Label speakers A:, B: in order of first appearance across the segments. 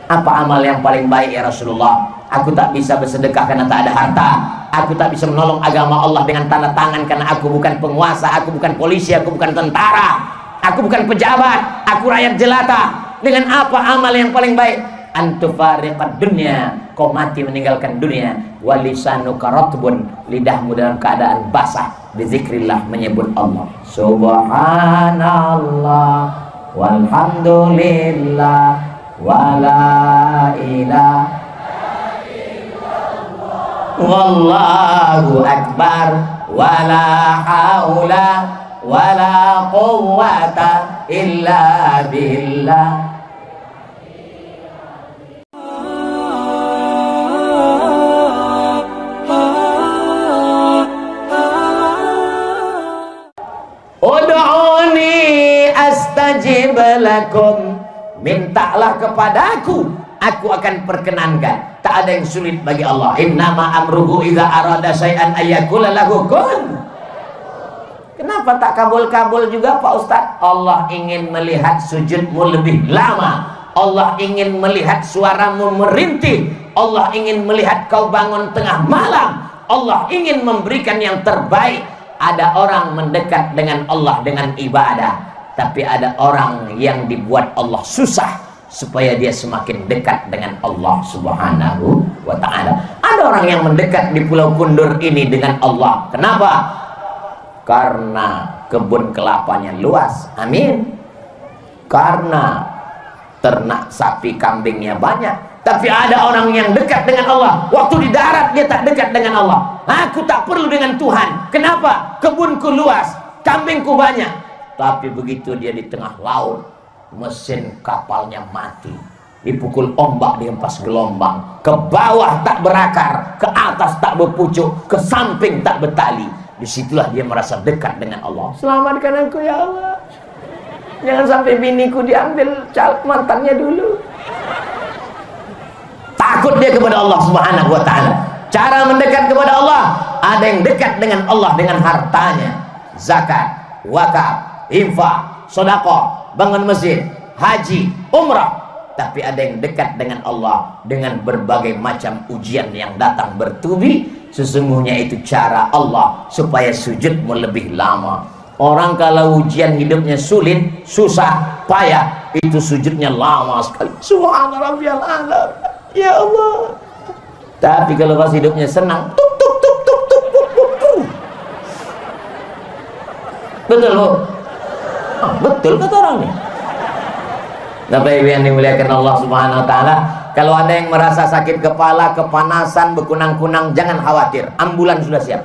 A: Apa amal yang paling baik ya Rasulullah? Aku tak bisa bersedekah karena tak ada harta. Aku tak bisa menolong agama Allah dengan tanda tangan karena aku bukan penguasa, aku bukan polisi, aku bukan tentara, aku bukan pejabat, aku rakyat jelata. Dengan apa amal yang paling baik? Antufariqad dunya, kau mati meninggalkan dunia. Walisanuka ratbun, lidahmu dalam keadaan basah, bizikrillah, menyebut Allah. Subhanallah walhamdulillah wala ilaha wallahu akbar wala haula wala quwwata illa billah. Ud'uni astajib lakum, mintalah kepadaku, aku akan perkenankan. Tak ada yang sulit bagi Allah. Innama amruhu idza arada syai'an ayyakula lahu kun. Kenapa tak kabul-kabul juga Pak Ustadz? Allah ingin melihat sujudmu lebih lama. Allah ingin melihat suaramu merintih. Allah ingin melihat kau bangun tengah malam. Allah ingin memberikan yang terbaik. Ada orang mendekat dengan Allah dengan ibadah, tapi ada orang yang dibuat Allah susah supaya dia semakin dekat dengan Allah Subhanahu wa ta'ala. Ada orang yang mendekat di Pulau Kundur ini dengan Allah. Kenapa? Karena kebun kelapanya luas. Amin. Karena ternak sapi kambingnya banyak. Tapi ada orang yang dekat dengan Allah. Waktu di darat dia tak dekat dengan Allah. Aku tak perlu dengan Tuhan. Kenapa? Kebunku luas, kambingku banyak. Tapi begitu dia di tengah laut, mesin kapalnya mati, dipukul ombak, dihempas gelombang, ke bawah tak berakar, ke atas tak berpucuk, ke samping tak bertali. Disitulah dia merasa dekat dengan Allah. Selamatkan aku ya Allah, jangan sampai biniku diambil mantannya dulu. Takut dia kepada Allah Subhanahu wa ta'ala. Cara mendekat kepada Allah, ada yang dekat dengan Allah dengan hartanya, zakat, wakaf, infak, sedekah, bangun masjid, haji, umrah. Tapi ada yang dekat dengan Allah dengan berbagai macam ujian yang datang bertubi. Sesungguhnya itu cara Allah supaya sujudmu lebih lama. Orang kalau ujian hidupnya sulit, susah, payah, itu sujudnya lama sekali. Subhana rabbiyal a'la, ya Allah. Tapi kalau pas hidupnya senang, tuk tuk tuk tuk tuk tuk tuk tuk. Betul Bu? Oh, betul kata orang nih. Bapak Ibu yang dimuliakan Allah Subhanahu wa ta'ala, kalau ada yang merasa sakit kepala, kepanasan, berkunang-kunang, jangan khawatir, ambulan sudah siap.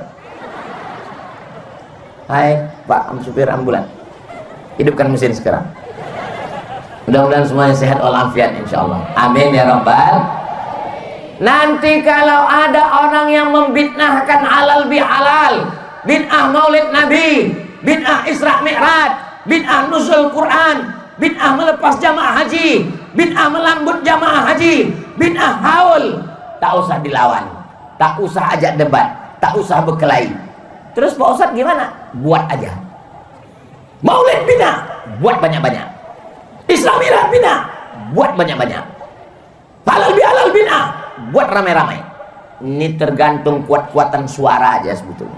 A: Hai Pak supir ambulan, hidupkan mesin sekarang. Mudah-mudahan semuanya sehat walafiat insyaallah. Amin ya rabbal. Nanti kalau ada orang yang membid'ahkan halal bihalal, bid'ah maulid Nabi, bid'ah Isra Mi'raj, bid'ah nuzul Quran, bid'ah melepas jamaah haji, bid'ah melambut jamaah haji, bid'ah haul, tak usah dilawan, tak usah ajak debat, tak usah berkelahi. Terus Pak Ustadz gimana? Buat aja. Maulid bid'ah, buat banyak-banyak. Isra Mi'raj bid'ah, buat banyak-banyak. Halal bihalal bid'ah, buat ramai-ramai. Ini tergantung kuat-kuatan suara aja sebetulnya.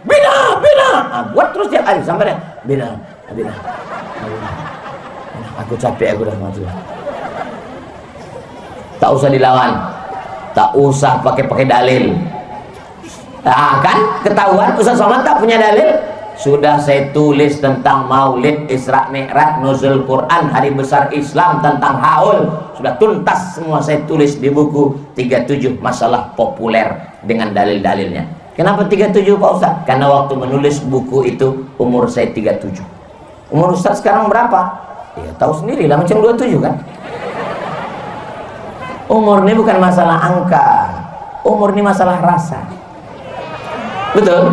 A: Bid'ah, bid'ah, nah, buat terus tiap hari sampai deh. Bid'ah, bid'ah. Aku capek, aku udah mati. Tak usah dilawan, tak usah pakai dalil. Nah, kan ketahuan Ustaz Somad tak punya dalil. Sudah saya tulis tentang Maulid, Isra Mi'raj, nuzul Quran, hari besar Islam, tentang haul, sudah tuntas semua saya tulis di buku 37 masalah populer dengan dalil-dalilnya. Kenapa 37 Pak Ustaz? Karena waktu menulis buku itu umur saya 37. Umur Ustaz sekarang berapa? Ya tahu sendiri lah, macam 27 kan. Umur ini bukan masalah angka, umur ini masalah rasa. Betul?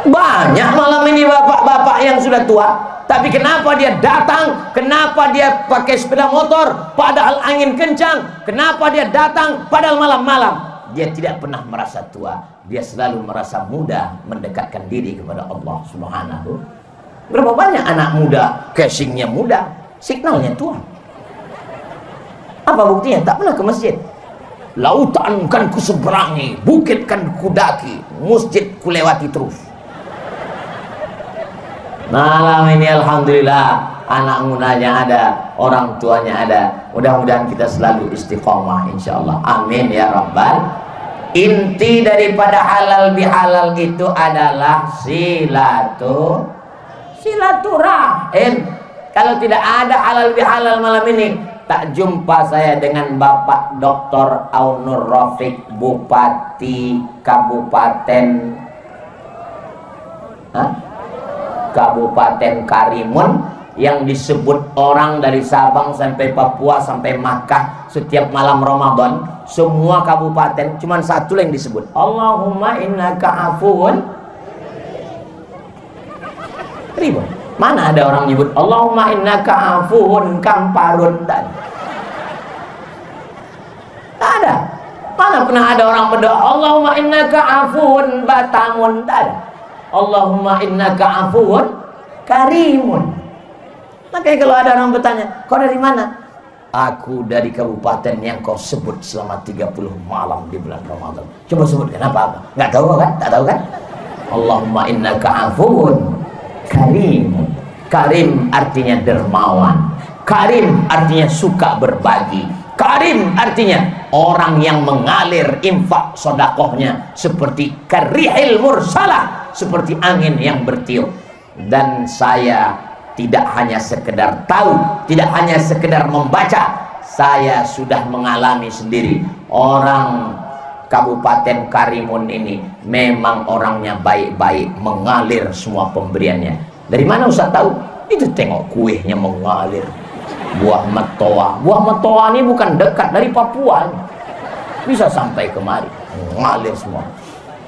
A: Banyak malam ini bapak-bapak yang sudah tua, tapi kenapa dia datang? Kenapa dia pakai sepeda motor padahal angin kencang? Kenapa dia datang padahal malam-malam? Dia tidak pernah merasa tua, dia selalu merasa muda, mendekatkan diri kepada Allah Subhanahu. Berapa banyak anak muda casingnya muda, signalnya tua. Apa buktinya? Tak pernah ke masjid. Lautan kan ku seberangi, bukit kan ku daki, masjid ku lewati terus. Malam ini alhamdulillah anak mudanya ada, orang tuanya ada. Mudah-mudahan kita selalu istiqomah insyaallah. Amin ya rabbal. Inti daripada halal bihalal itu adalah silaturahim. Kalau tidak ada halal bihalal malam ini, tak jumpa saya dengan Bapak Dr. Aunur Rafiq, Bupati Kabupaten Karimun, yang disebut orang dari Sabang sampai Papua sampai Makkah setiap malam Ramadan, semua kabupaten cuman satu yang disebut, Allahumma innaka afuun ribun. Mana ada orang nyebut Allahumma innaka afuun kamparun? Tak ada. Mana pernah ada orang berdoa Allahumma innaka afuun batamun? Tak ada. Allahumma innaka afuun karimun. Makanya kalau ada orang bertanya, kau dari mana? Aku dari kabupaten yang kau sebut selama 30 malam di bulan Ramadan. Coba sebutkan apa? Nggak tahu kan? Tak tahu kan? Allahumma innaka afuun karimun. Karim artinya dermawan. Karim artinya suka berbagi. Karim artinya orang yang mengalir infak sodakohnya seperti karihil mursalah, seperti angin yang bertiup. Dan saya tidak hanya sekedar tahu, tidak hanya sekedar membaca, saya sudah mengalami sendiri. Orang Kabupaten Karimun ini memang orangnya baik-baik, mengalir semua pemberiannya. Dari mana Ustaz tahu? Itu tengok kuehnya mengalir. Buah metoa. Buah metoa ini bukan dekat dari Papua, bisa sampai kemari, mengalir semua.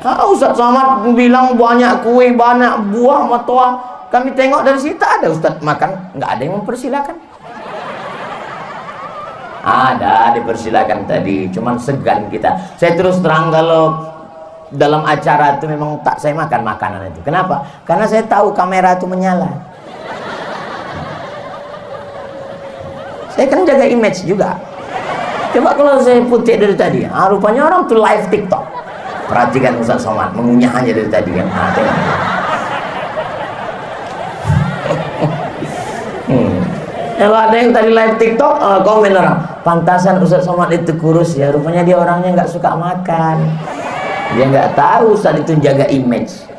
A: Ustaz Somad bilang banyak kue, banyak buah metoa. Kami tengok dari situ ada Ustaz makan, nggak ada yang mempersilakan. Ada dipersilakan tadi, cuman segan kita. Saya terus terang kalau dalam acara itu memang tak saya makan makanan itu. Kenapa? Karena saya tahu kamera itu menyala. Saya kan jaga image juga. Coba kalau saya putih dari tadi, rupanya orang tuh live TikTok. Perhatikan Ustaz Somad, mengunyah aja dari tadi kan. Kalau ada yang tadi live TikTok, komen orang, pantasan Ustaz Somad itu kurus ya, rupanya dia orangnya nggak suka makan. Dia nggak tahu Ustaz itu jaga image.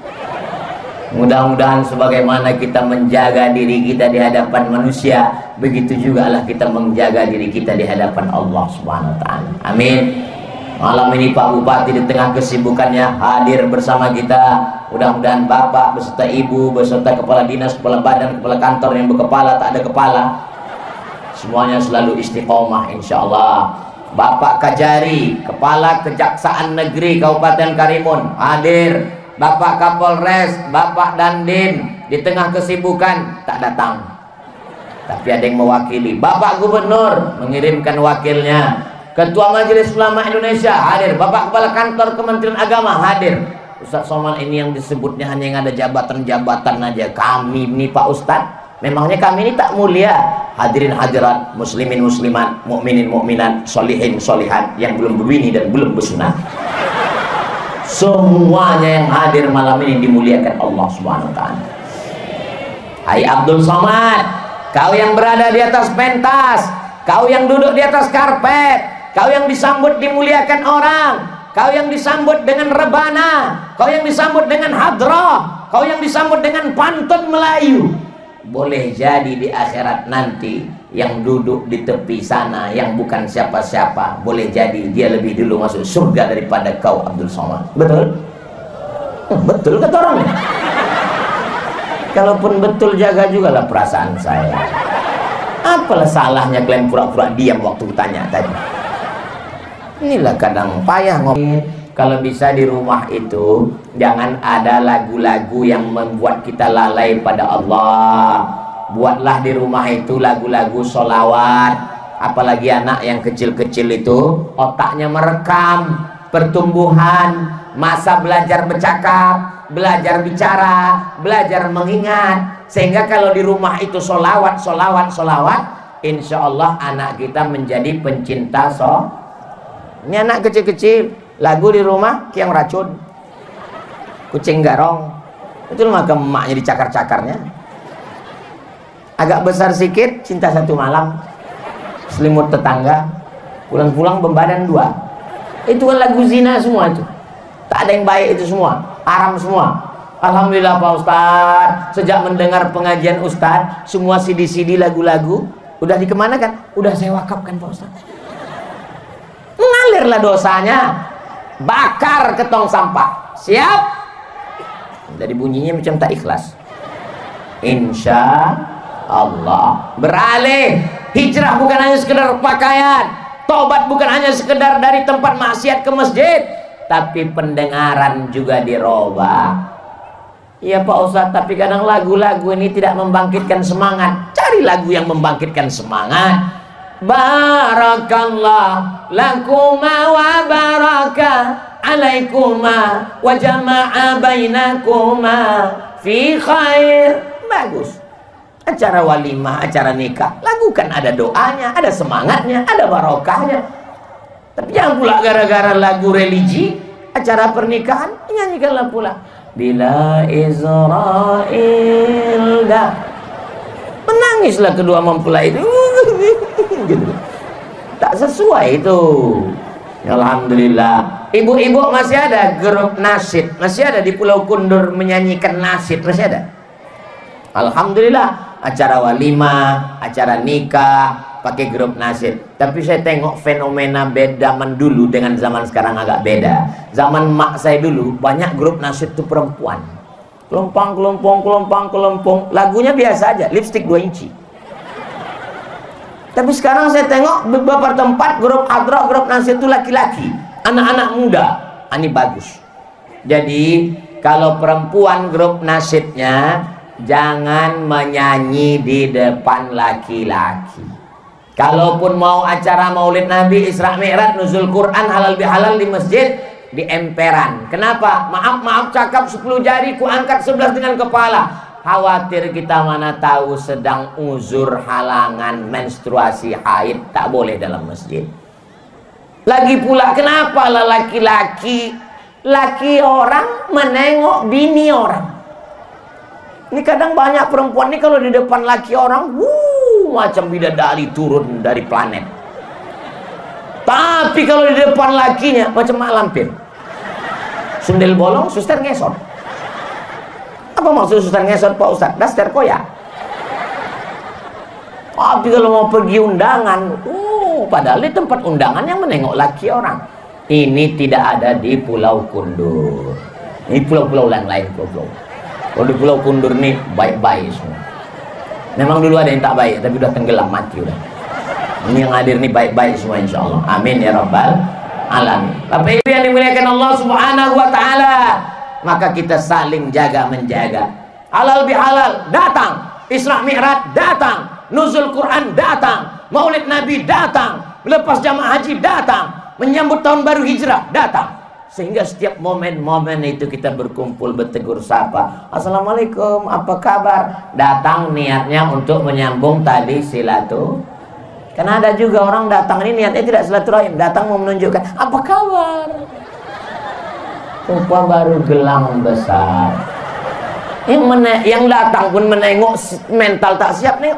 A: Mudah-mudahan sebagaimana kita menjaga diri kita di hadapan manusia, begitu juga lah kita menjaga diri kita di hadapan Allah Subhanahu wa taala. Amin. Malam ini Pak Bupati di tengah kesibukannya hadir bersama kita. Mudah-mudahan Bapak beserta Ibu, beserta kepala dinas, kepala badan, kepala kantor yang berkepala tak ada kepala, semuanya selalu istiqomah insyaallah. Bapak Kajari, Kepala Kejaksaan Negeri Kabupaten Karimun hadir. Bapak Kapolres, Bapak Dandim di tengah kesibukan tak datang, tapi ada yang mewakili. Bapak Gubernur mengirimkan wakilnya. Ketua Majelis Ulama Indonesia hadir. Bapak Kepala Kantor Kementerian Agama hadir. Ustaz Somad ini yang disebutnya hanya yang ada jabatan-jabatan aja. Kami ini Pak Ustadz, memangnya kami ini tak mulia? Hadirin hadirat, muslimin muslimat, mukminin mukminat, solihin solihat yang belum berbini dan belum bersunat, semuanya yang hadir malam ini dimuliakan Allah Subhanahu wa taala. Hai Abdul Somad, kau yang berada di atas pentas, kau yang duduk di atas karpet, kau yang disambut dimuliakan orang, kau yang disambut dengan rebana, kau yang disambut dengan hadrah, kau yang disambut dengan pantun Melayu. Boleh jadi di akhirat nanti yang duduk di tepi sana yang bukan siapa-siapa, boleh jadi dia lebih dulu masuk surga daripada kau Abdul Somad. Betul? Betul kata orangnya. Kalaupun betul, jaga juga lah perasaan saya. Apalah salahnya kalian pura-pura diam waktu tanya tadi. Inilah kadang payah ngomong. Kalau bisa di rumah itu jangan ada lagu-lagu yang membuat kita lalai pada Allah. Buatlah di rumah itu lagu-lagu sholawat. Apalagi anak yang kecil-kecil itu otaknya merekam pertumbuhan, masa belajar bercakap, belajar bicara, belajar mengingat. Sehingga kalau di rumah itu sholawat, sholawat, sholawat, insya Allah anak kita menjadi pencinta Ini anak kecil-kecil, lagu di rumah Kiang Racun, Kucing Garong, itu mah emaknya dicakar-cakarnya. Agak besar sedikit, Cinta Satu Malam, Selimut Tetangga, Pulang-pulang Bebadan Dua. Itu kan lagu zina semua itu. Tak ada yang baik itu semua, haram semua. Alhamdulillah Pak Ustadz, sejak mendengar pengajian Ustadz, semua CD-CD lagu-lagu udah dikemanakan? Udah saya wakafkan Pak Ustadz. Mengalirlah dosanya, bakar ke tong sampah. Siap? Jadi bunyinya macam tak ikhlas. Insya Allah beralih. Hijrah bukan hanya sekedar pakaian, tobat bukan hanya sekedar dari tempat maksiat ke masjid, tapi pendengaran juga dirubah. Iya Pak Ustadz, tapi kadang lagu-lagu ini tidak membangkitkan semangat. Cari lagu yang membangkitkan semangat. Barakallah lakuma wa baraka alaikuma wa jama'a bainakuma fi khair. Bagus. Acara walimah, acara nikah, lagu kan ada doanya, ada semangatnya, ada barokahnya. Tapi jangan pula gara-gara lagu religi, acara pernikahan, nyanyikanlah pula Bila Israel dah. Menangislah kedua mempelai itu. Gitu. Tak sesuai itu. Alhamdulillah. Ibu-ibu masih ada grup nasyid, masih ada di Pulau Kundur menyanyikan nasyid, masih ada. Alhamdulillah, acara walimah, acara nikah pakai grup nasyid. Tapi saya tengok fenomena beda zaman dulu dengan zaman sekarang agak beda. Zaman mak saya dulu banyak grup nasyid itu perempuan. Kelompang, kelompong, kelompang, kelompong. Lagunya biasa aja, lipstick 2 inci. Tapi sekarang saya tengok beberapa tempat grup hadroh, grup nasyid itu laki-laki, anak-anak muda. Ini bagus. Jadi kalau perempuan grup nasyidnya jangan menyanyi di depan laki-laki. Kalaupun mau acara Maulid Nabi, Isra Mi'raj, nuzul Quran, halal bihalal di masjid, di emperan. Kenapa? Maaf cakap 10 jari, ku angkat 11 dengan kepala. Khawatir kita mana tahu sedang uzur halangan menstruasi haid, tak boleh dalam masjid. Lagi pula kenapa lah laki-laki, laki orang menengok bini orang. Ini kadang banyak perempuan ini kalau di depan laki orang, macam bidadari turun dari planet. Tapi kalau di depan lakinya macam mak lampir. Sundel bolong, suster ngesot. Apa maksud suster ngesot Pak Ustadz? Daster koyak. Tapi kalau mau pergi undangan, padahal di tempat undangan yang menengok laki orang. Ini tidak ada di Pulau Kundur. Ini pulau-pulau lain pulau. Kalau di Pulau Kundur nih baik-baik semua. Memang dulu ada yang tak baik, tapi udah tenggelam mati udah. Ini yang hadir nih baik-baik semua insya Allah. Amin ya rabbal alamin. Bapak Ibu yang dimuliakan Allah Subhanahu wa taala, maka kita saling jaga menjaga. Halal bihalal datang, Isra Mi'raj datang, nuzul Quran datang, Maulid Nabi datang, lepas jamaah haji datang, menyambut tahun baru hijrah datang. Sehingga setiap momen-momen itu kita berkumpul, bertegur sapa, assalamualaikum, apa kabar? Datang niatnya untuk menyambung tali silaturahim. Karena ada juga orang datang ini niatnya tidak silaturahim, datang mau menunjukkan apa kabar. Rupa baru gelang besar. Yang datang pun menengok mental tak siap nih.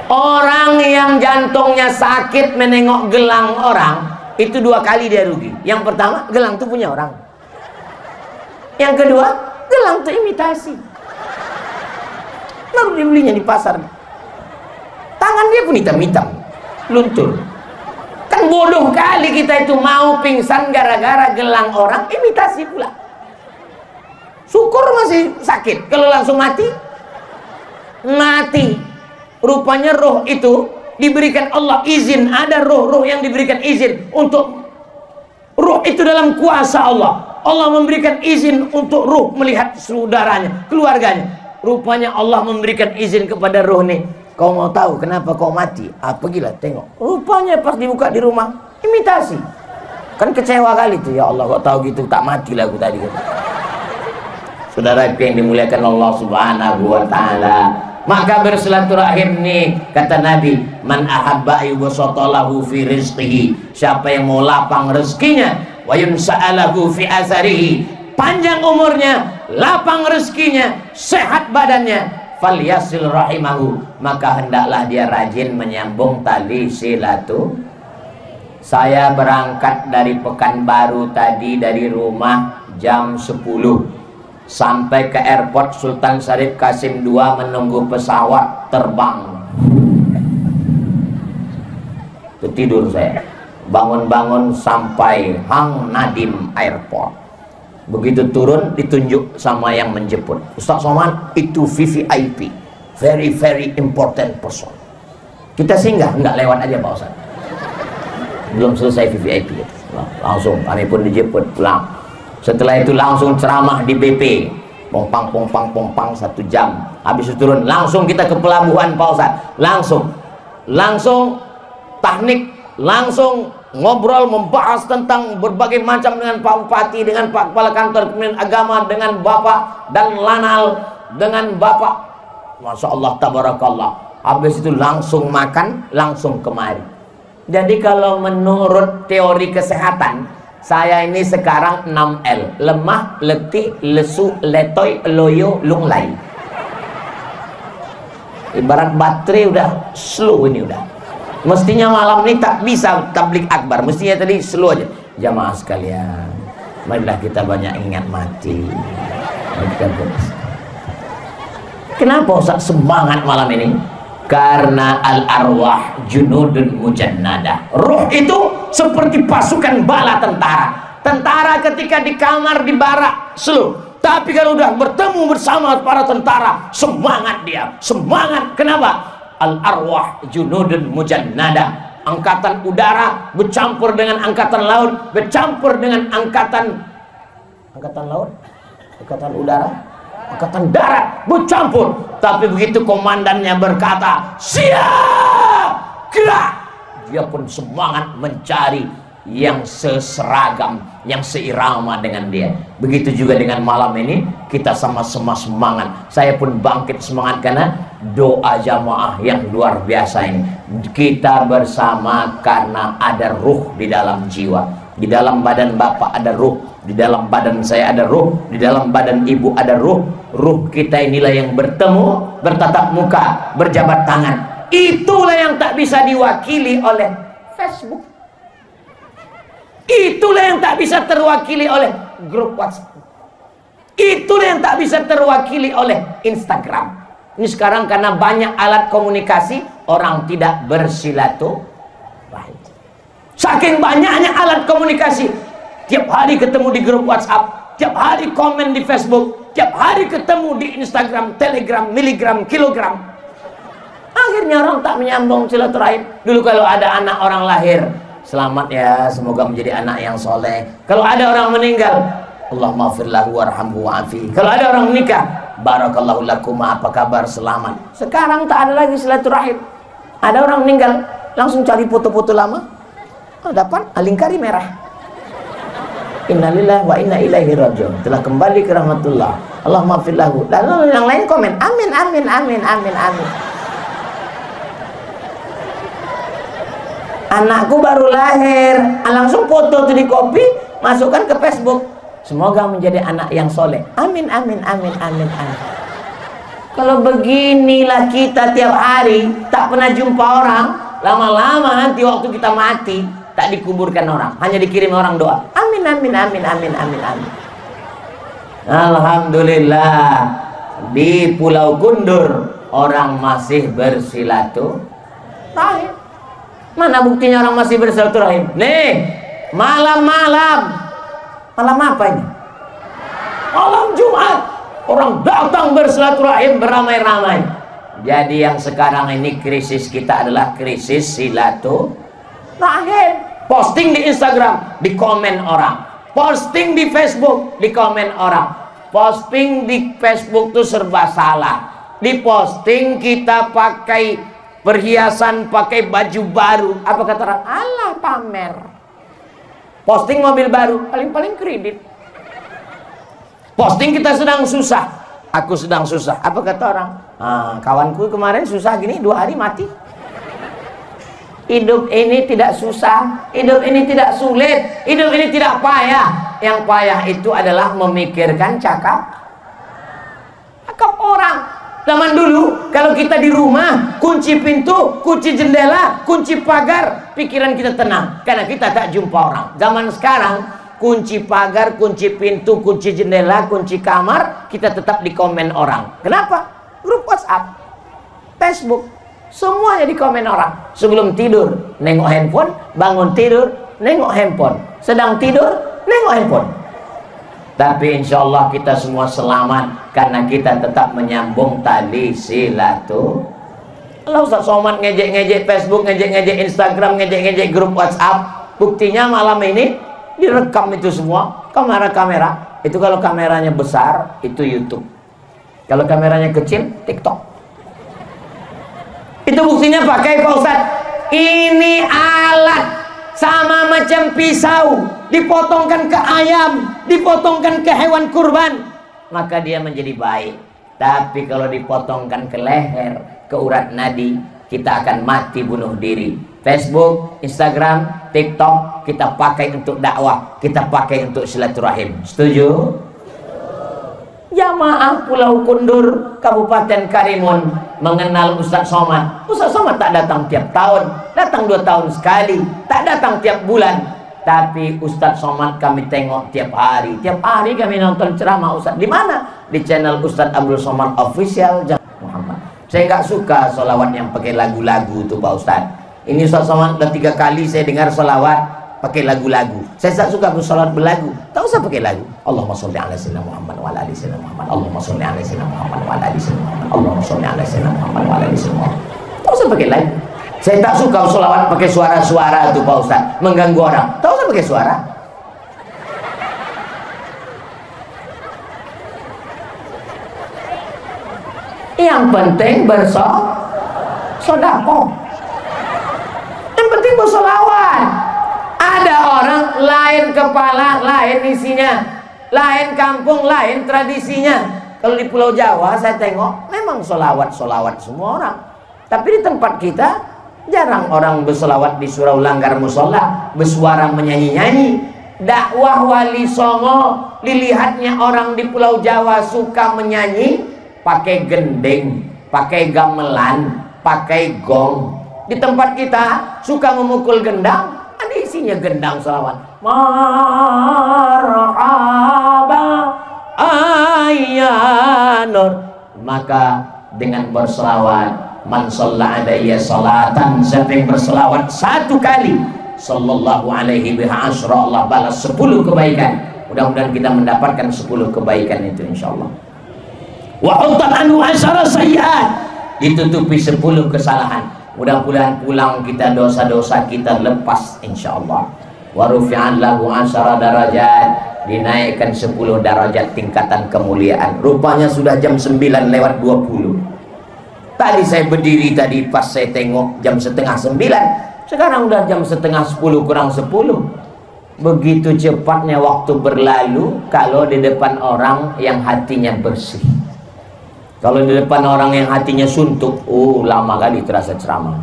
A: Orang yang jantungnya sakit menengok gelang orang, itu 2 kali dia rugi. Yang pertama, gelang itu punya orang. Yang kedua, gelang itu imitasi. Baru dibelinya di pasar. Tangan dia pun hitam-hitam, luntur. Kan bodoh kali kita itu mau pingsan gara-gara gelang orang imitasi pula. Syukur masih sakit, kalau langsung mati, mati. Rupanya roh itu diberikan Allah izin, ada roh-roh yang diberikan izin untuk roh itu dalam kuasa Allah. Allah memberikan izin untuk roh melihat saudaranya, keluarganya. Rupanya Allah memberikan izin kepada roh nih, kau mau tahu kenapa kau mati? Apa gila, tengok. Rupanya pas dibuka di rumah, imitasi. Kan kecewa kali tuh, ya Allah kok tahu gitu, tak mati lah aku tadi. Saudara yang dimuliakan Allah Subhanahu wa taala, Maka bersilaturahim nih, kata Nabi, man ahabba ayyubsatalahu fi rizqihi, siapa yang mau lapang rezekinya, wa yunsa'alahu fi azarihi, panjang umurnya, lapang rezekinya, sehat badannya, falyasil rahimahu, maka hendaklah dia rajin menyambung tali silatu. Saya berangkat dari Pekanbaru tadi, dari rumah jam 10, sampai ke airport Sultan Syarif Qasim II menunggu pesawat terbang. Tidur saya, bangun-bangun sampai Hang Nadim Airport. Begitu turun ditunjuk sama yang menjemput, Ustaz Somad, itu VVIP, very very important person. Kita singgah, nggak lewat aja Pak Ustaz, belum selesai VVIP, langsung kami pun dijemput pulang. Setelah itu langsung ceramah di BP, pompang 1 jam. Habis itu turun, langsung kita ke pelabuhan Pak Ustaz, langsung teknik, langsung ngobrol, membahas tentang berbagai macam dengan Pak Bupati, dengan Pak Kepala Kantor Kementerian Agama, dengan Bapak dan Lanal, dengan Bapak, Masya Allah, tabarakallah. Habis itu langsung makan, langsung kemari. Jadi kalau menurut teori kesehatan, saya ini sekarang 6L, lemah, letih, lesu, letoy, loyo, lunglai. Ibarat baterai udah slow ini udah. Mestinya malam ini tak bisa tablik akbar, mestinya tadi slow aja. Jamaah sekalian, marilah kita banyak ingat mati. Kenapa Ustaz semangat malam ini? Karena al-arwah junudun mujannadah. Ruh itu seperti pasukan bala tentara. Tentara ketika di kamar di barak slow, tapi kalau udah bertemu bersama para tentara, semangat dia, semangat. Kenapa? Al-arwah junudun mujannadah. Angkatan udara bercampur dengan angkatan laut, bercampur dengan angkatan laut, angkatan udara, angkatan darat, bercampur. Tapi begitu komandannya berkata siap, gerak, dia pun semangat mencari yang seseragam, yang seirama dengan dia. Begitu juga dengan malam ini, kita sama-sama semangat. Saya pun bangkit semangat karena doa jamaah yang luar biasa ini. Kita bersama karena ada ruh di dalam jiwa. Di dalam badan Bapak ada ruh, di dalam badan saya ada ruh, di dalam badan Ibu ada ruh. Ruh kita inilah yang bertemu, bertatap muka, berjabat tangan. Itulah yang tak bisa diwakili oleh Facebook. Itulah yang tak bisa terwakili oleh grup WhatsApp. Itulah yang tak bisa terwakili oleh Instagram. Ini sekarang karena banyak alat komunikasi, orang tidak bersilaturahim. Saking banyaknya alat komunikasi, tiap hari ketemu di grup WhatsApp, tiap hari komen di Facebook, tiap hari ketemu di Instagram, Telegram, miligram, kilogram. Akhirnya orang tak menyambung silaturahim. Dulu kalau ada anak orang lahir, selamat ya, semoga menjadi anak yang soleh. Kalau ada orang meninggal, Allahumma fir lahu warhamhu wa'afi. Kalau ada orang menikah, barakallahu lakum, apa kabar, selamat. Sekarang tak ada lagi silaturahim. Ada orang meninggal, langsung cari foto-foto lama, dapat alingkari merah. Innalillahi wa inna ilaihi raji'un, telah kembali ke rahmatullah, Allahumma fir lahu. Lalu yang lain komen amin amin amin amin amin. Anakku baru lahir, langsung foto tuh di copy, masukkan ke Facebook, semoga menjadi anak yang soleh, amin amin amin amin amin. Kalau beginilah kita tiap hari, tak pernah jumpa orang, lama-lama nanti waktu kita mati tak dikuburkan orang, hanya dikirim orang doa, amin amin amin amin amin amin. Alhamdulillah, di Pulau Kundur orang masih bersilaturahim. Mana buktinya orang masih bersilaturahim? Nih, malam-malam, malam apa ini? Malam Jumat, orang datang bersilaturahim beramai-ramai. Jadi yang sekarang ini krisis kita adalah krisis silaturahim. Posting di Instagram, di komen orang. Posting di Facebook, di komen orang. Posting di Facebook tuh serba salah. Di posting kita pakai perhiasan, pakai baju baru, apa kata orang? Alah, pamer. Posting mobil baru, paling-paling kredit. Posting kita sedang susah, aku sedang susah, apa kata orang? Kawanku kemarin susah gini 2 hari mati. Hidup ini tidak susah, hidup ini tidak sulit, hidup ini tidak payah. Yang payah itu adalah memikirkan cakap orang. Zaman dulu kalau kita di rumah, kunci pintu, kunci jendela, kunci pagar, pikiran kita tenang karena kita tak jumpa orang. Zaman sekarang kunci pagar, kunci pintu, kunci jendela, kunci kamar, kita tetap di komen orang. Kenapa? Grup WhatsApp, Facebook, semuanya di komen orang. Sebelum tidur nengok handphone, bangun tidur nengok handphone, sedang tidur nengok handphone. Tapi insya Allah kita semua selamat karena kita tetap menyambung tali silaturahmi. Kalau Ustaz Somad ngejek-ngejek Facebook, ngejek-ngejek Instagram, ngejek-ngejek grup WhatsApp, buktinya malam ini direkam itu semua kamera-kamera. Itu kalau kameranya besar itu YouTube, kalau kameranya kecil TikTok. Itu buktinya pakai Pak Ustaz. Ini alat sama macam pisau, dipotongkan ke ayam, dipotongkan ke hewan kurban, maka dia menjadi baik. Tapi kalau dipotongkan ke leher, ke urat nadi, kita akan mati bunuh diri. Facebook, Instagram, TikTok kita pakai untuk dakwah, kita pakai untuk silaturahim. Setuju? Jamaah Pulau Kundur, Kabupaten Karimun mengenal Ustaz Somad. Ustaz Somad tak datang tiap tahun, datang 2 tahun sekali, tak datang tiap bulan. Tapi Ustaz Somad kami tengok tiap hari. Tiap hari kami nonton ceramah Ustaz. Di mana? Di channel Ustaz Abdul Somad Official Muhammad. Saya nggak suka sholawat yang pakai lagu-lagu tuh Pak Ustaz. Ini Ustaz Somad udah 3 kali saya dengar sholawat pakai lagu-lagu. Saya tak suka bersolat berlagu. Tak usah pakai lagu. Allahumma sholli ala sayyidina Muhammad wa ala ali sayyidina Muhammad. Allahumma sholli ala sayyidina Muhammad wa ala ali sayyidina Muhammad. Allahumma sholli ala sayyidina Muhammad wa ala ali sayyidina Muhammad. Tak usah pakai lagu. Saya tak suka sholawat pakai suara-suara itu Pak Ustaz, mengganggu orang. Tak usah pakai suara. Yang penting bersedekah. Yang penting bersolawat. Ada orang lain kepala, lain isinya, lain kampung, lain tradisinya. Kalau di Pulau Jawa saya tengok memang solawat semua orang. Tapi di tempat kita jarang orang bersolawat di surau langgar musola, bersuara menyanyi-nyanyi. Dakwah Wali Songo, dilihatnya orang di Pulau Jawa suka menyanyi pakai gending, pakai gamelan, pakai gong. Di tempat kita suka memukul gendang, ada isinya gendang selawat. Marhaba ayyanur. Maka dengan berselawat, man shalla alayya salatan, siapa yang berselawat 1 kali, sallallahu alaihi biha asyra, Allah balas 10 kebaikan. Mudah-mudahan kita mendapatkan 10 kebaikan itu insyaallah. Wa utat anhu asyara sayyi'at, ditutupi 10 kesalahan. Mudah-mudahan pulang kita dosa-dosa kita lepas insyaallah. Wa rufi'an lahu asyara darajat, dinaikkan 10 darajat tingkatan kemuliaan. Rupanya sudah jam 9:20. Tadi saya berdiri tadi pas saya tengok jam 8:30. Sekarang udah jam 9:30 kurang 10. Begitu cepatnya waktu berlalu kalau di depan orang yang hatinya bersih. Kalau di depan orang yang hatinya suntuk, lama kali terasa ceramah.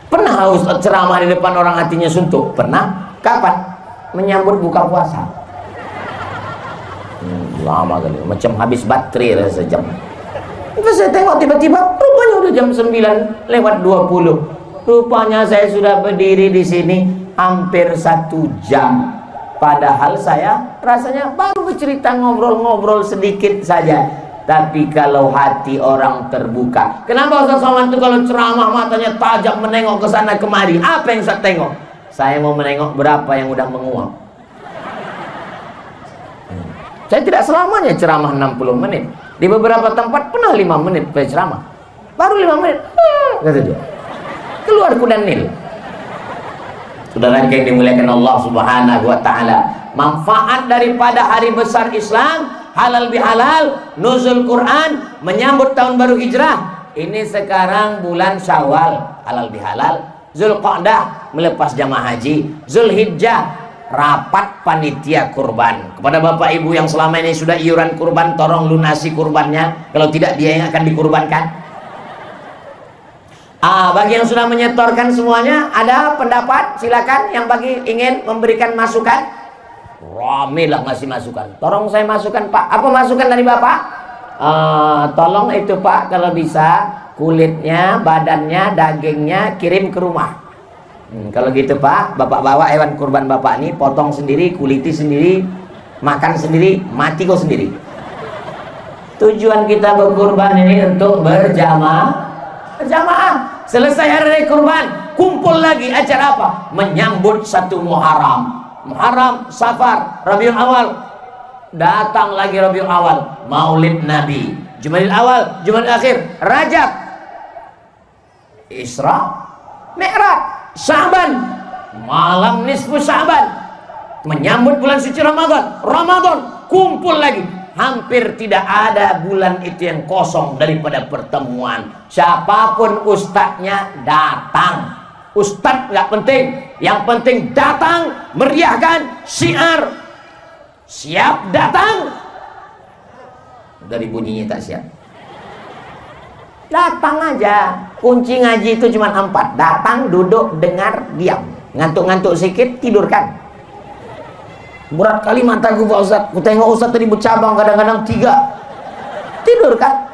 A: Pernah Ustaz ceramah di depan orang hatinya suntuk? Pernah? Kapan? Menyambut buka puasa. Lama kali, macam habis baterai sejam. Terus saya tengok tiba-tiba, rupanya udah jam 9:20. Rupanya saya sudah berdiri di sini hampir 1 jam. Padahal saya rasanya baru bercerita, ngobrol-ngobrol sedikit saja. Tapi kalau hati orang terbuka, kenapa Ustaz Somad itu kalau ceramah matanya tajam menengok ke sana kemari? Apa yang saya tengok? Saya mau menengok berapa yang udah menguap. Saya tidak selamanya ceramah 60 menit. Di beberapa tempat pernah 5 menit ceramah. Baru 5 menit, kata dia, keluar kuda Nil. Saudara yang dimuliakan Allah Subhanahu wa taala, manfaat daripada hari besar Islam, halal bihalal, nuzul Quran, menyambut tahun baru hijrah. Ini sekarang bulan Syawal, halal bihalal. Zulqa'dah melepas jamaah haji, Zulhijjah rapat panitia kurban. Kepada bapak ibu yang selama ini sudah iuran kurban, tolong lunasi kurbannya, kalau tidak dia yang akan dikurbankan. Bagi yang sudah menyetorkan semuanya, ada pendapat, silakan. Yang bagi ingin memberikan masukan, rame lah ngasih masukan. Tolong saya masukan Pak. Apa masukan dari bapak? Tolong itu Pak, kalau bisa kulitnya, badannya, dagingnya kirim ke rumah. Kalau gitu Pak, bapak bawa hewan kurban bapak ini, potong sendiri, kuliti sendiri, makan sendiri, mati kok sendiri. Tujuan kita berkurban ini untuk berjamaah. Selesai hari raya kurban, kumpul lagi. Acara apa? Menyambut satu Muharram, Safar, Rabiul Awal. Datang lagi Rabiul Awal, Maulid Nabi, Jumadil Awal, Jumadil Akhir, Rajab, Isra, Mi'raj, Sya'ban, malam nisfu Sya'ban, menyambut bulan suci Ramadan, kumpul lagi. Hampir tidak ada bulan itu yang kosong daripada pertemuan. Siapapun ustadznya datang. Ustadz nggak penting, yang penting datang, meriahkan syiar. Siap datang. Dari bunyinya tak siap. Datang aja. Kunci ngaji itu cuma 4. Datang, duduk, dengar, diam. Ngantuk-ngantuk sedikit, tidurkan. Berat kali mataku Pak Ustadz. Ku tengok Ustadz tadi bercabang, kadang-kadang 3. Tidur kan?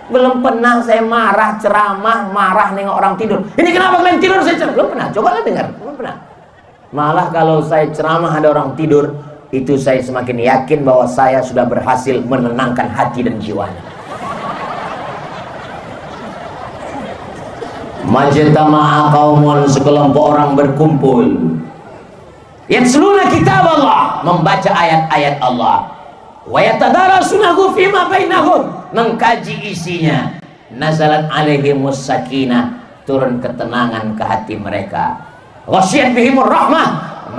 A: Belum pernah saya marah, ceramah, marah nengok orang tidur. Ini kenapa kalian tidur? Saya ceramah. Belum pernah, cobalah dengar. Belum pernah. Malah kalau saya ceramah ada orang tidur, itu saya semakin yakin bahwa saya sudah berhasil menenangkan hati dan jiwanya. Majtama'a qaumun, sekelompok orang berkumpul, yatluna kitab Allah, membaca ayat-ayat Allah, wa yatadarasunahu fima bainahum, mengkaji isinya. Nazalat alaihimus sakinah, turun ketenangan ke hati mereka. Ghasyiyat bihimur rahmah,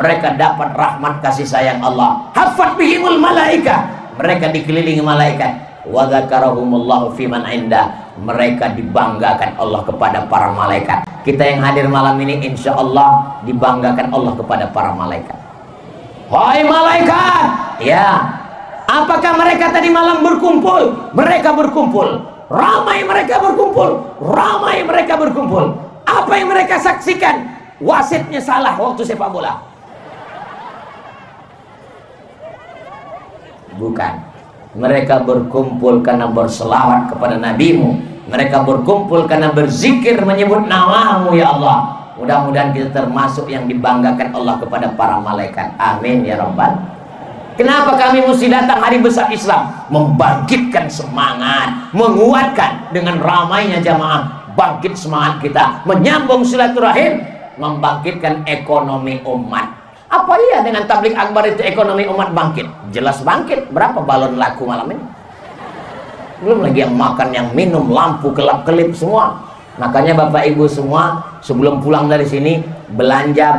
A: mereka dapat rahmat kasih sayang Allah. Hafat bihimul malaika, mereka dikelilingi malaikat. Wa dzakarahumullahu fiman inda, mereka dibanggakan Allah kepada para malaikat. Kita yang hadir malam ini insya Allah dibanggakan Allah kepada para malaikat. Wahai malaikat, ya, apakah mereka tadi malam berkumpul? Mereka berkumpul, ramai mereka berkumpul, ramai mereka berkumpul. Apa yang mereka saksikan? Wasitnya salah waktu sepak bola. Bukan. Mereka berkumpul karena berselawat kepada nabimu. Mereka berkumpul karena berzikir menyebut namamu ya Allah. Mudah-mudahan kita termasuk yang dibanggakan Allah kepada para malaikat. Amin ya Rabbal. Kenapa kami mesti datang hari besar Islam? Membangkitkan semangat, menguatkan dengan ramainya jamaah. Bangkit semangat kita, menyambung silaturahim, membangkitkan ekonomi umat. Apa iya dengan tablik akbar itu ekonomi umat bangkit? Jelas bangkit. Berapa balon laku malam ini? Belum lagi yang makan, yang minum, lampu kelap-kelip semua. Makanya Bapak Ibu semua sebelum pulang dari sini belanja,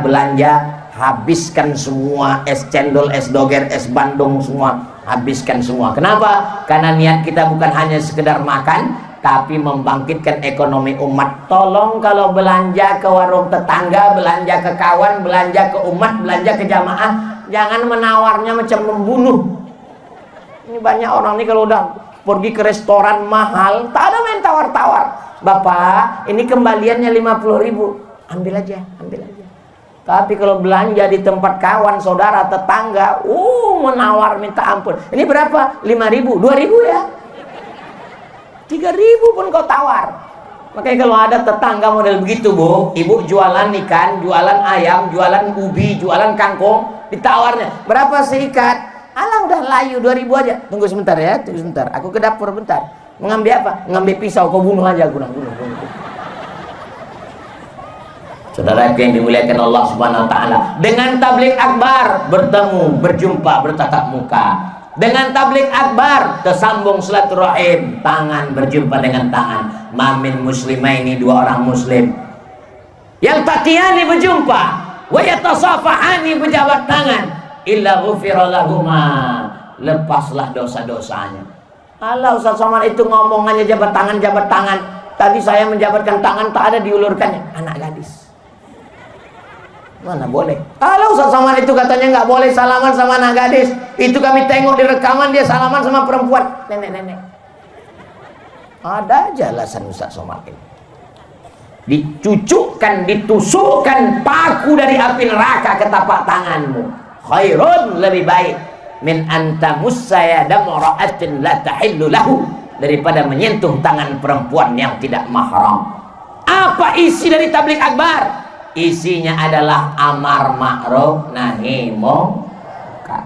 A: habiskan semua es cendol, es doger, es bandung semua, habiskan semua. Kenapa? Karena niat kita bukan hanya sekedar makan, tapi membangkitkan ekonomi umat. Tolong kalau belanja ke warung tetangga, belanja ke kawan, belanja ke umat, belanja ke jamaah, jangan menawarnya macam membunuh. Ini banyak orang nih kalau udah pergi ke restoran mahal, tak ada main tawar-tawar. Bapak, ini kembaliannya 50.000. Ambil aja. Tapi kalau belanja di tempat kawan, saudara, tetangga, menawar minta ampun. Ini berapa? 5.000, 2.000 ya? 3.000 pun kau tawar. Makanya kalau ada tetangga model begitu Bu, ibu jualan ikan, jualan ayam, jualan ubi, jualan kangkung, ditawarnya berapa seikat? Alah udah layu 2.000 aja. Tunggu sebentar ya, tunggu sebentar. Aku ke dapur bentar. Mengambil apa? Mengambil pisau, kau bunuh aja. Bunuh. Saudara yang dimuliakan Allah Subhanahu Wa Taala, dengan tablik akbar bertemu, berjumpa, bertatap muka. Dengan tablik akbar tersambung silaturahim, tangan berjumpa dengan tangan. Mamin muslimaini, 2 orang muslim yang tatiyani berjumpa, wa yatasafahani berjabat tangan, illa ghufira lahuma, lepaslah dosa-dosanya. Allah, Ustaz Somad itu ngomongannya jabat tangan. Tadi saya menjabatkan tangan tak ada diulurkannya. Anak gadis. Mana boleh. Kalau Ustaz Somad itu katanya nggak boleh salaman sama anak gadis, itu kami tengok di rekaman dia salaman sama perempuan, nenek-nenek. Ada aja alasan Ustaz Somad ini. Dicucukkan, ditusukkan paku dari api neraka ke tapak tanganmu. Khairun, lebih baik min antamussa yada mura'atin la tahillu lahu, daripada menyentuh tangan perempuan yang tidak mahram. Apa isi dari tabligh akbar? Isinya adalah amar ma'ruf nahi munkar.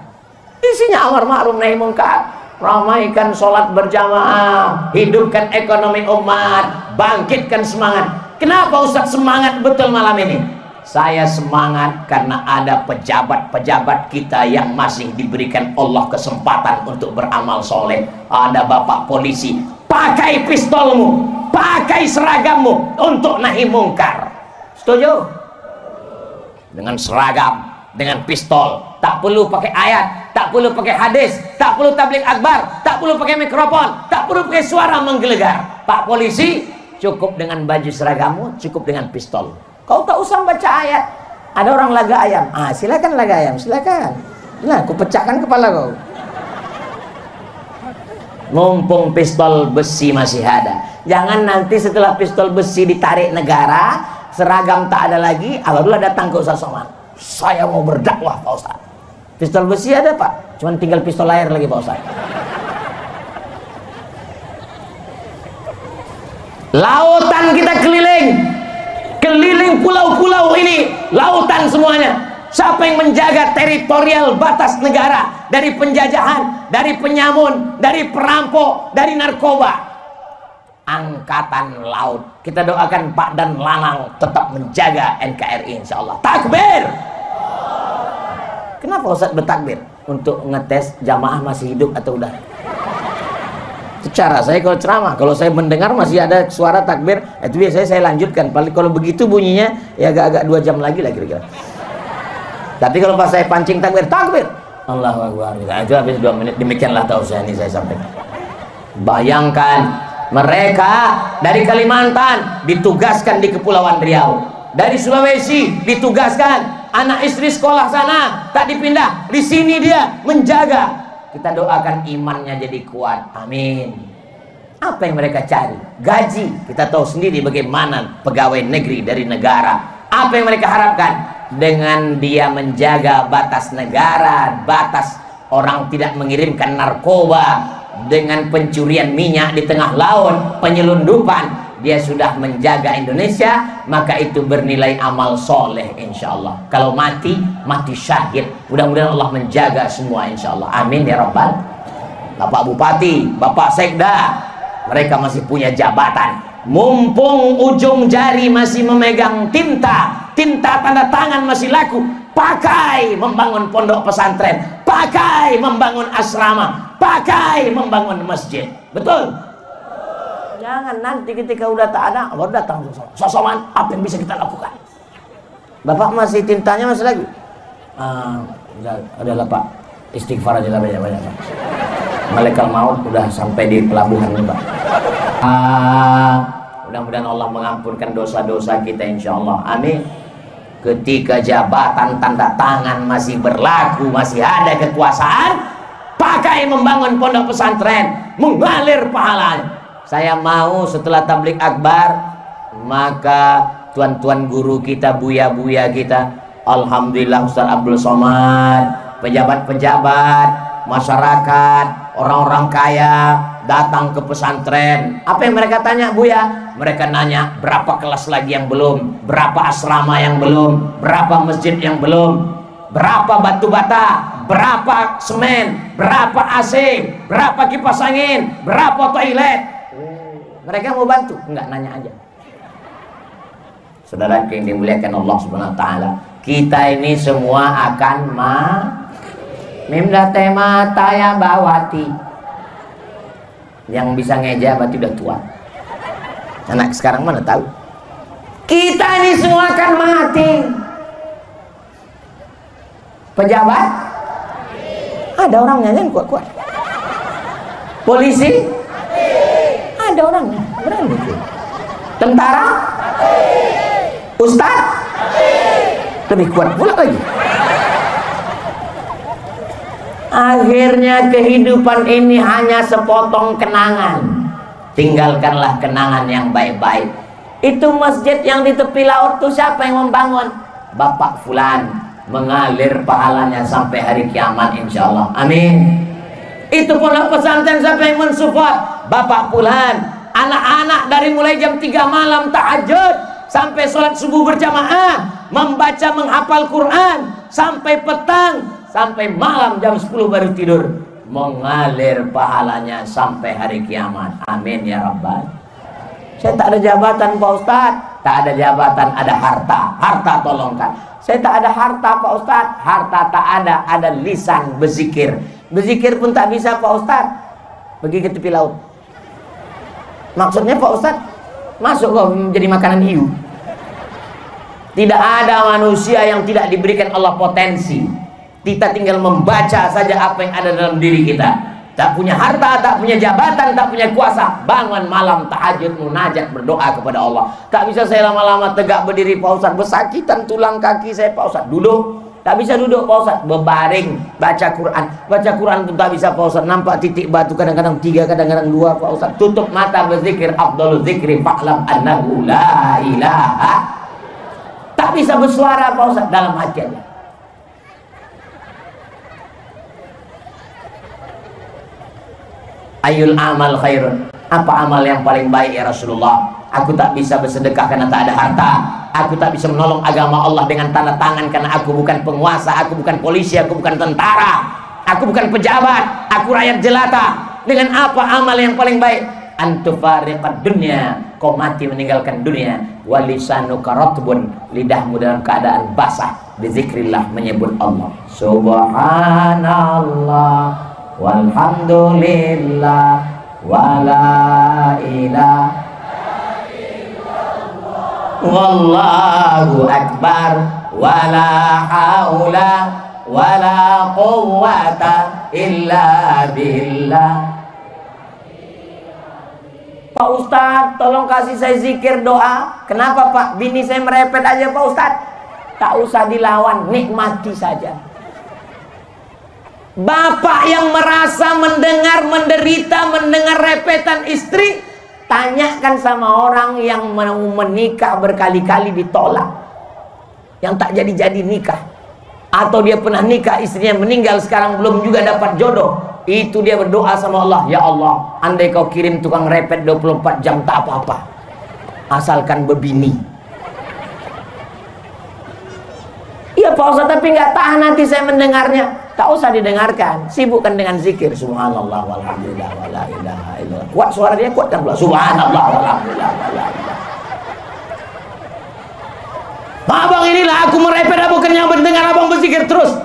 A: Isinya amar ma'ruf nahi munkar. Ramaikan sholat berjamaah, hidupkan ekonomi umat, bangkitkan semangat. Kenapa Ustaz semangat betul malam ini? Saya semangat karena ada pejabat-pejabat kita yang masih diberikan Allah kesempatan untuk beramal soleh. Ada bapak polisi, pakai pistolmu, pakai seragammu untuk nahi mungkar. Setuju? Dengan seragam, dengan pistol, tak perlu pakai ayat, tak perlu pakai hadis, tak perlu tabligh akbar, tak perlu pakai mikrofon, tak perlu pakai suara menggelegar. Pak polisi, cukup dengan baju seragammu, cukup dengan pistol. Kau tak usah baca ayat. Ada orang laga ayam, silakan laga ayam, silakan. Nah, aku pecahkan kepala kau. Mumpung pistol besi masih ada, jangan nanti setelah pistol besi ditarik negara, seragam tak ada lagi, barulah datang ke Ustaz Somad. Saya mau berdakwah Pak Ustaz. Pistol besi ada Pak, cuman tinggal pistol air lagi Pak Ustaz. Lautan kita keliling pulau-pulau ini, lautan semuanya. Siapa yang menjaga teritorial batas negara dari penjajahan, dari penyamun, dari perampok, dari narkoba? Angkatan Laut. Kita doakan Pak dan Lanang tetap menjaga NKRI insyaallah. Takbir. Kenapa Ustaz bertakbir? Untuk ngetes jamaah masih hidup atau udah? Cara saya kalau ceramah, kalau saya mendengar masih ada suara takbir, itu biasanya saya lanjutkan. Paling kalau begitu bunyinya ya agak-agak 2 jam lagi lah kira-kira. Tapi kalau pas saya pancing takbir, Allahu Akbar, itu habis 2 menit. Demikianlah tausiah ini saya sampaikan. Bayangkan, mereka dari Kalimantan ditugaskan di Kepulauan Riau, dari Sulawesi ditugaskan, anak istri sekolah sana tak dipindah, di sini dia menjaga. Kita doakan imannya jadi kuat, amin. Apa yang mereka cari? Gaji. Kita tahu sendiri bagaimana pegawai negeri dari negara. Apa yang mereka harapkan? Dengan dia menjaga batas negara, batas orang tidak mengirimkan narkoba, dengan pencurian minyak di tengah laut, penyelundupan, dia sudah menjaga Indonesia, maka itu bernilai amal soleh insyaallah. Kalau mati syahid. Mudah-mudahan Allah menjaga semua insyaallah, amin ya rabbal. Bapak Bupati, Bapak Sekda, mereka masih punya jabatan. Mumpung ujung jari masih memegang tinta tanda tangan masih laku, pakai membangun pondok pesantren, pakai membangun asrama, pakai membangun masjid. Betul? Jangan nanti ketika udah tak ada, baru datang Somad, apa yang bisa kita lakukan? Bapak masih tintanya masih lagi? Adalah Pak, istighfar aja lah banyak-banyak Pak. Malaikat maut udah sampai di pelabuhan nih Pak. Mudah-mudahan Allah mengampunkan dosa-dosa kita insyaallah, amin. Ketika jabatan tanda tangan masih berlaku, masih ada kekuasaan, pakai membangun pondok pesantren, mengalir pahalanya. Saya mau setelah tabligh akbar, maka tuan-tuan guru kita, buya-buya kita, alhamdulillah Ustaz Abdul Somad, pejabat-pejabat, masyarakat, orang-orang kaya datang ke pesantren. Apa yang mereka tanya Buya? Mereka nanya berapa kelas lagi yang belum, berapa asrama yang belum, berapa masjid yang belum, berapa batu bata, berapa semen, berapa AC, berapa kipas angin, berapa toilet. Mereka mau bantu, enggak, nanya aja. Saudara yang dimuliakan Allah Subhanahu wa taala, kita ini semua akan mimda tema taya bawati. Yang bisa ngeja berarti udah tua. Anak sekarang mana tahu? Kita ini semua akan mati. Pejabat? Ada orang nyanyian kuat-kuat. Polisi? Ada orangnya, berani. Tentara? Ustaz? lebih kuat pula lagi. Akhirnya kehidupan ini hanya sepotong kenangan. Tinggalkanlah kenangan yang baik-baik. Itu masjid yang di tepi laut tuh siapa yang membangun? Bapak Fulan. Mengalir pahalanya sampai hari kiamat insyaallah. Amin. Itu pondok pesantren siapa yang mensupport? Bapak Fulan. Anak-anak dari mulai jam 3 malam tahajud sampai sholat subuh berjamaah, membaca menghafal Quran sampai petang, sampai malam jam 10 baru tidur. Mengalir pahalanya sampai hari kiamat. Amin ya Rabbal. Saya tak ada jabatan Pak Ustadz. Tak ada jabatan, ada harta. Harta tolongkan. Saya tak ada harta Pak Ustadz. Harta tak ada lisan berzikir. Berzikir pun tak bisa Pak Ustadz. Pergi ke tepi laut. Maksudnya Pak Ustadz, masuk kok menjadi makanan hiu. Tidak ada manusia yang tidak diberikan Allah potensi. Kita tinggal membaca saja apa yang ada dalam diri kita. Tak punya harta, tak punya jabatan, tak punya kuasa. Bangun malam tahajud, munajat, berdoa kepada Allah. Tak bisa saya lama-lama tegak berdiri Pak Ustadz. Bersakitan tulang kaki saya Pak Ustadz. Duduk. Tak bisa duduk Pak Ustadz. Berbaring. Baca Quran. Baca Quran pun tak bisa Pak Ustadz. Nampak titik batu kadang-kadang 3, kadang-kadang 2 Pak Ustadz. Tutup mata berzikir. Afdalul zikri fa'lam annahu la ilaha. Tak bisa bersuara Pak Ustadz dalam hati aja. Ayul amal khairun. Apa amal yang paling baik ya Rasulullah? Aku tak bisa bersedekah karena tak ada harta. Aku tak bisa menolong agama Allah dengan tanda tangan karena aku bukan penguasa, aku bukan polisi, aku bukan tentara, aku bukan pejabat, aku rakyat jelata. Dengan apa amal yang paling baik? Antufariqad dunya, kau mati meninggalkan dunia. Walisanuka ratbun, lidahmu dalam keadaan basah, bizikrillah, menyebut Allah. Subhanallah walhamdulillah wala ilaha illallah wallahu akbar wala haula wala quwwata illa billah. Pak Ustadz, tolong kasih saya zikir doa. Kenapa Pak? Bini saya merepet aja Pak Ustadz. Tak usah dilawan, nikmati saja. Bapak yang merasa mendengar menderita, mendengar repetan istri, tanyakan sama orang yang mau menikah berkali-kali ditolak, yang tak jadi-jadi nikah, atau dia pernah nikah istrinya meninggal sekarang belum juga dapat jodoh. Itu dia berdoa sama Allah, ya Allah, andai kau kirim tukang repet 24 jam tak apa-apa, asalkan berbini. Iya Pak Ustadz, tapi nggak tahan nanti saya mendengarnya. Tak usah didengarkan, sibukkan dengan zikir. Subhanallah walhamdulillah wala ilaha illallah. Kuat suara dia, kuatkan pula. Subhanallah walhamdulillah wala ilaha. Abang inilah aku merepet, aku kenyang mendengar abang berzikir terus.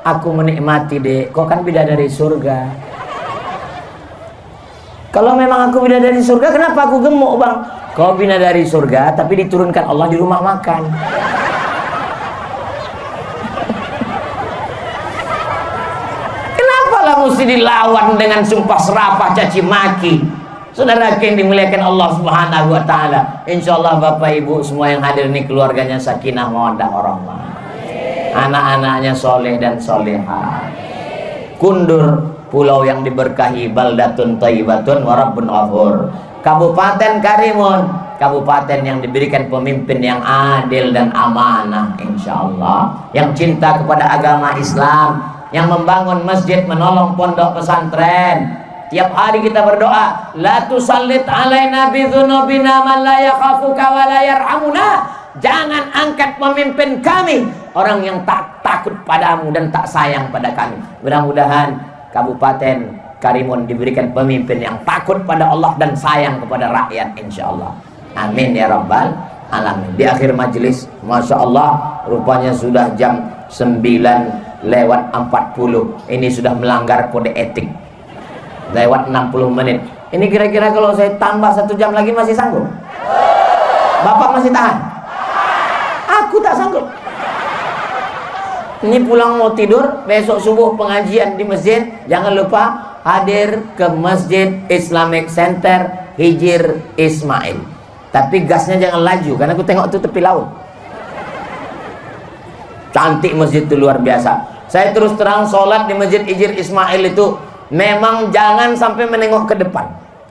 A: Aku menikmati dek, kau kan bidadari surga. Kalau memang aku bidadari surga, kenapa aku gemuk bang? Kau bidadari surga, tapi diturunkan Allah di rumah makan. Mesti dilawan dengan sumpah serapah caci maki. Saudara yang dimuliakan Allah Subhanahu wa taala. Insyaallah Bapak Ibu semua yang hadir ini keluarganya sakinah mawaddah warahmah. Anak-anaknya soleh dan soleha. Kundur, pulau yang diberkahi, baldatun thayyibatun wa rabbun ghafur. Kabupaten Karimun, kabupaten yang diberikan pemimpin yang adil dan amanah insyaallah, yang cinta kepada agama Islam, yang membangun masjid, menolong pondok pesantren. Tiap hari kita berdoa, la tusallit alaina bidzunubina man la yakhafuka wa la yarhamuna. Jangan angkat pemimpin kami orang yang tak takut padamu dan tak sayang pada kami. Mudah-mudahan Kabupaten Karimun diberikan pemimpin yang takut pada Allah dan sayang kepada rakyat insyaallah. Amin ya rabbal alamin. Di akhir majelis, masya Allah, rupanya sudah jam 9:40. Ini sudah melanggar kode etik. Lewat 60 menit. Ini kira-kira kalau saya tambah 1 jam lagi masih sanggup? Bapak masih tahan? Aku tak sanggup. Ini pulang mau tidur, besok subuh pengajian di masjid. Jangan lupa hadir ke Masjid Islamic Center Hijir Ismail. Tapi gasnya jangan laju, karena aku tengok itu tepi laut. Cantik masjid itu, luar biasa. Saya terus terang sholat di Masjid Ijir Ismail itu memang jangan sampai menengok ke depan.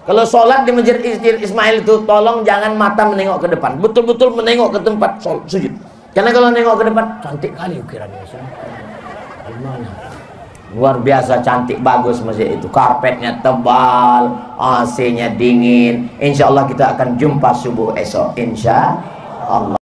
A: Kalau sholat di Masjid Ijir Ismail itu tolong jangan mata menengok ke depan, betul-betul menengok ke tempat sujud. Karena kalau nengok ke depan cantik kali ukirannya. Gimana? Luar biasa cantik, bagus masjid itu. Karpetnya tebal, AC-nya dingin. Insya Allah kita akan jumpa subuh esok, insya Allah.